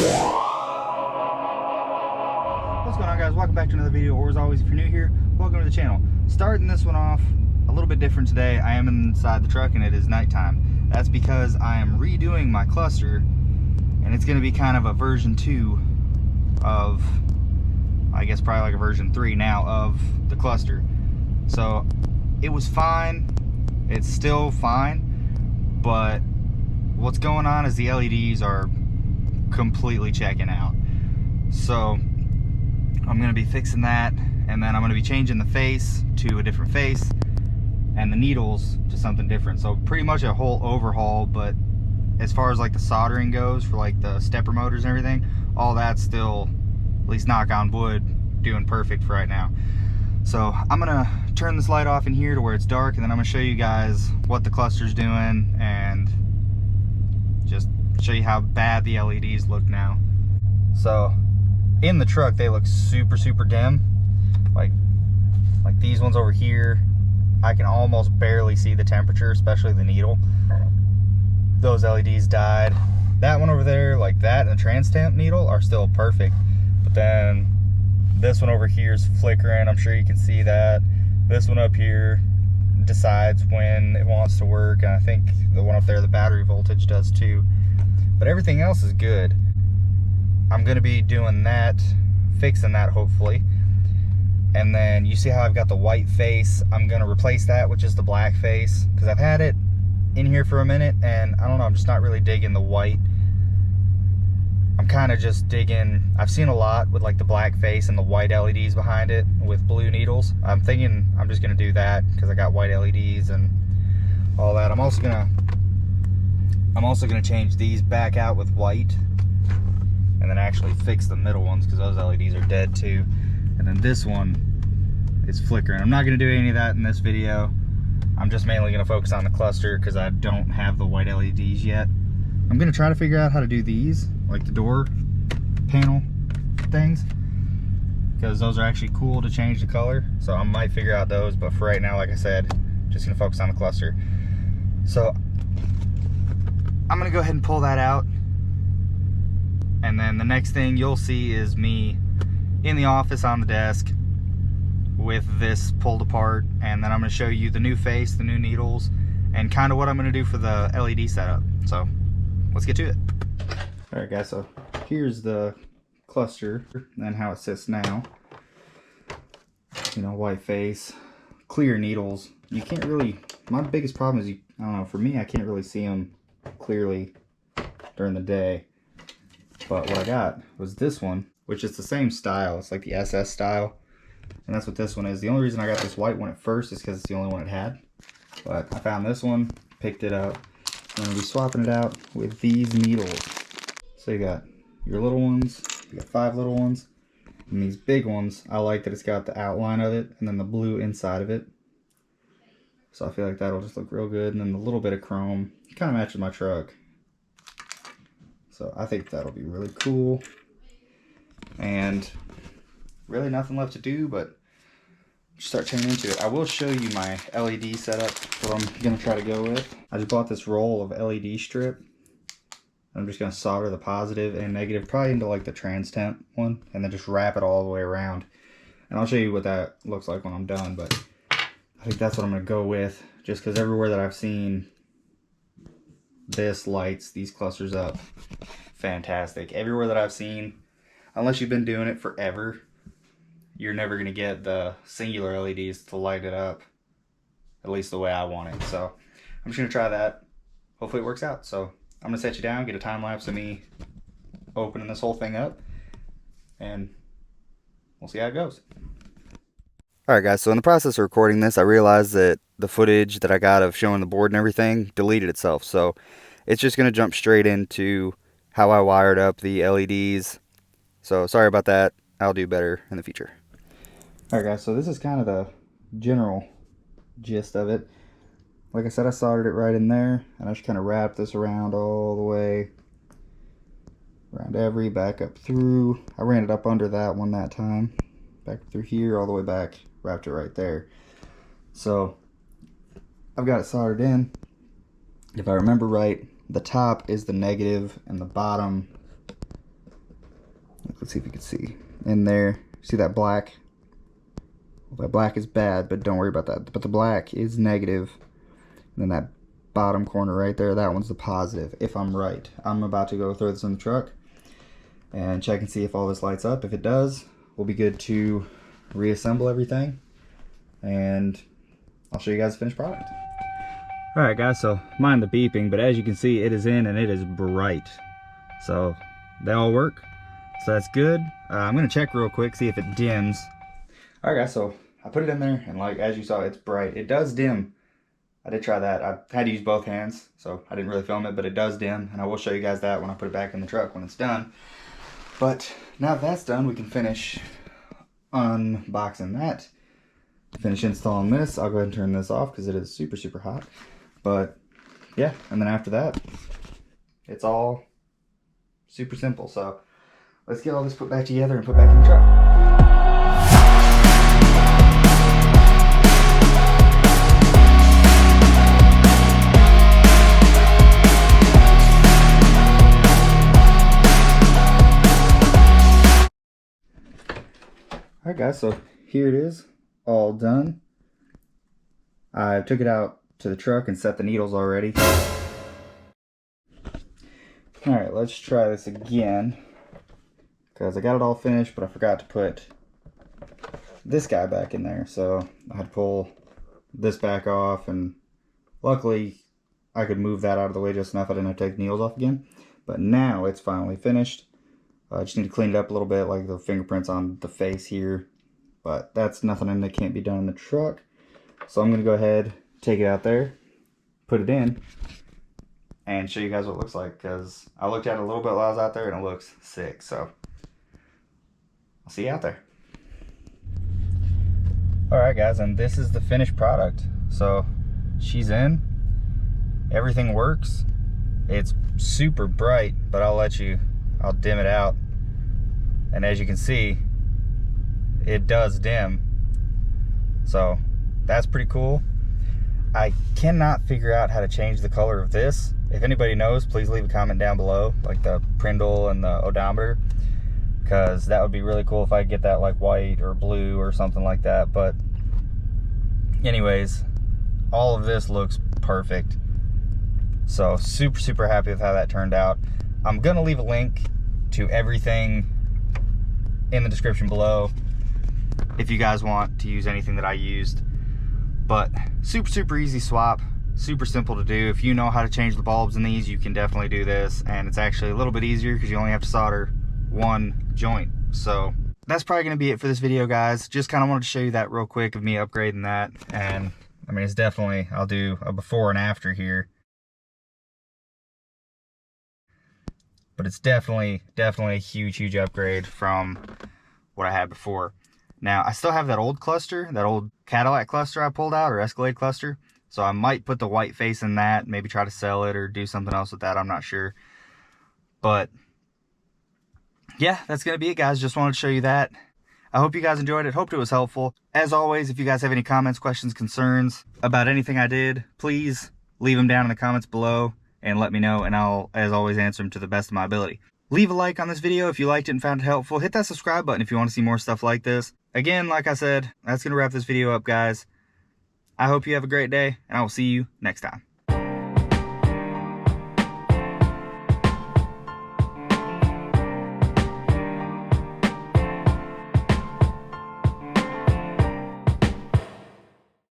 What's going on, guys? Welcome back to another video, or as always, if you're new here, welcome to the channel. Starting this one off a little bit different today. I am inside the truck and it is nighttime. That's because I am redoing my cluster, and it's going to be kind of a version 2 of, I guess probably like a version 3 now of the cluster. So it was fine, it's still fine, but what's going on is the LEDs are completely checking out. So I'm going to be fixing that, and then I'm going to be changing the face to a different face and the needles to something different. So pretty much a whole overhaul, but as far as like the soldering goes for like the stepper motors and everything, all that's still, at least knock on wood, doing perfect for right now. So I'm going to turn this light off in here to where it's dark, and then I'm going to show you guys what the cluster's doing and just show you how bad the LEDs look now. So in the truck they look super dim, like these ones over here. I can almost barely see the temperature, especially the needle. Those LEDs died. That one over there, like that and the trans temp needle are still perfect, but then this one over here is flickering. I'm sure you can see that. This one up here decides when it wants to work, and I think the one up there, the battery voltage, does too. But everything else is good. I'm going to be doing that, fixing that hopefully. And then you see how I've got the white face. I'm going to replace that with just the black face, because I've had it in here for a minute and I don't know, I'm just not really digging the white. I'm kind of just digging, I've seen a lot with like the black face and the white LEDs behind it with blue needles. I'm thinking I'm just going to do that because I got white LEDs and all that. I'm also going to change these back out with white, and then actually fix the middle ones because those LEDs are dead too. And then this one is flickering. I'm not going to do any of that in this video. I'm just mainly going to focus on the cluster because I don't have the white LEDs yet. I'm going to try to figure out how to do these, like the door panel things, because those are actually cool to change the color. So I might figure out those, but for right now, like I said, just going to focus on the cluster. So I'm going to go ahead and pull that out. And then the next thing you'll see is me in the office on the desk with this pulled apart, and then I'm going to show you the new face, the new needles, and kind of what I'm going to do for the LED setup. So let's get to it. Alright guys, so here's the cluster and how it sits now. You know, white face, clear needles. You can't really, my biggest problem is, I don't know, for me, I can't really see them clearly during the day. But what I got was this one, which is the same style. It's like the SS style, and that's what this one is. The only reason I got this white one at first is because it's the only one it had. But I found this one, picked it up, and I'm going to be swapping it out with these needles. So you got your little ones, you got 5 little ones, and these big ones, I like that it's got the outline of it, and then the blue inside of it. So I feel like that'll just look real good, and then the little bit of chrome kind of matches my truck. So I think that'll be really cool. And really nothing left to do but start turning into it. I will show you my LED setup, what I'm going to try to go with. I just bought this roll of LED strip. I'm just going to solder the positive and negative probably into like the trans temp one, and then just wrap it all the way around. And I'll show you what that looks like when I'm done, but I think that's what I'm going to go with, just because everywhere that I've seen this lights these clusters up fantastic. Everywhere that I've seen, unless you've been doing it forever, you're never going to get the singular LEDs to light it up, at least the way I want it. So I'm just going to try that. Hopefully it works out. So I'm going to set you down, get a time lapse of me opening this whole thing up, and we'll see how it goes. Alright guys, so in the process of recording this, I realized that the footage that I got of showing the board and everything deleted itself. So it's just going to jump straight into how I wired up the LEDs. So sorry about that. I'll do better in the future. Alright guys, so this is kind of the general gist of it. Like I said, I soldered it right in there, and I just kind of wrapped this around all the way around every, back up through. I ran it up under that one that time, back through here all the way back, wrapped it right there. So I've got it soldered in. If I remember right, the top is the negative and the bottom let's see if you can see in there. See that black? Well, that black is bad, but don't worry about that. But the black is negative. And then that bottom corner right there, that one's the positive, if I'm right. I'm about to go throw this in the truck and check and see if all this lights up. If it does, we'll be good to reassemble everything, and I'll show you guys the finished product. Alright guys, so mind the beeping, but as you can see, it is in and it is bright. So they all work, so that's good. I'm gonna check real quick, see if it dims. Alright guys, so I put it in there, and like as you saw, it's bright. It does dim. I did try that. I had to use both hands, so I didn't really film it, but it does dim, and I will show you guys that when I put it back in the truck when it's done. But now that that's done, we can finish unboxing that, finish installing this. I'll go ahead and turn this off because it is super, super hot. But yeah, and then after that, it's all super simple. So let's get all this put back together and put back in the truck. Alright guys, so here it is, all done. I took it out to the truck and set the needles already. Alright, let's try this again, because I got it all finished, but I forgot to put this guy back in there. So I had to pull this back off, and luckily I could move that out of the way just enough I didn't have to take the needles off again. But now it's finally finished. I just need to clean it up a little bit, like the fingerprints on the face here. But that's nothing that can't be done in the truck. So I'm going to go ahead, take it out there, put it in, and show you guys what it looks like. Because I looked at it a little bit while I was out there, and it looks sick. So I'll see you out there. Alright guys, and this is the finished product. So she's in. Everything works. It's super bright, but I'll dim it out, and as you can see, it does dim, so that's pretty cool. I cannot figure out how to change the color of this. If anybody knows, please leave a comment down below, like the Prindle and the odometer, because that would be really cool if I could get that like white or blue or something like that. But anyways, all of this looks perfect. So super, super happy with how that turned out. I'm gonna leave a link to everything in the description below if you guys want to use anything that I used. But super, super easy swap, super simple to do. If you know how to change the bulbs in these, you can definitely do this, and it's actually a little bit easier because you only have to solder one joint. So that's probably gonna be it for this video, guys. Just kind of wanted to show you that real quick of me upgrading that. And I mean, it's definitely, I'll do a before and after here. But it's definitely a huge, huge upgrade from what I had before. Now, I still have that old cluster, that old Cadillac cluster I pulled out, or Escalade cluster. So I might put the white face in that, maybe try to sell it or do something else with that, I'm not sure. But yeah, that's going to be it, guys. Just wanted to show you that. I hope you guys enjoyed it. Hoped it was helpful. As always, if you guys have any comments, questions, concerns about anything I did, please leave them down in the comments below and let me know, and I'll, as always, answer them to the best of my ability. Leave a like on this video if you liked it and found it helpful. Hit that subscribe button if you want to see more stuff like this. Again, like I said, that's going to wrap this video up, guys. I hope you have a great day, and I will see you next time.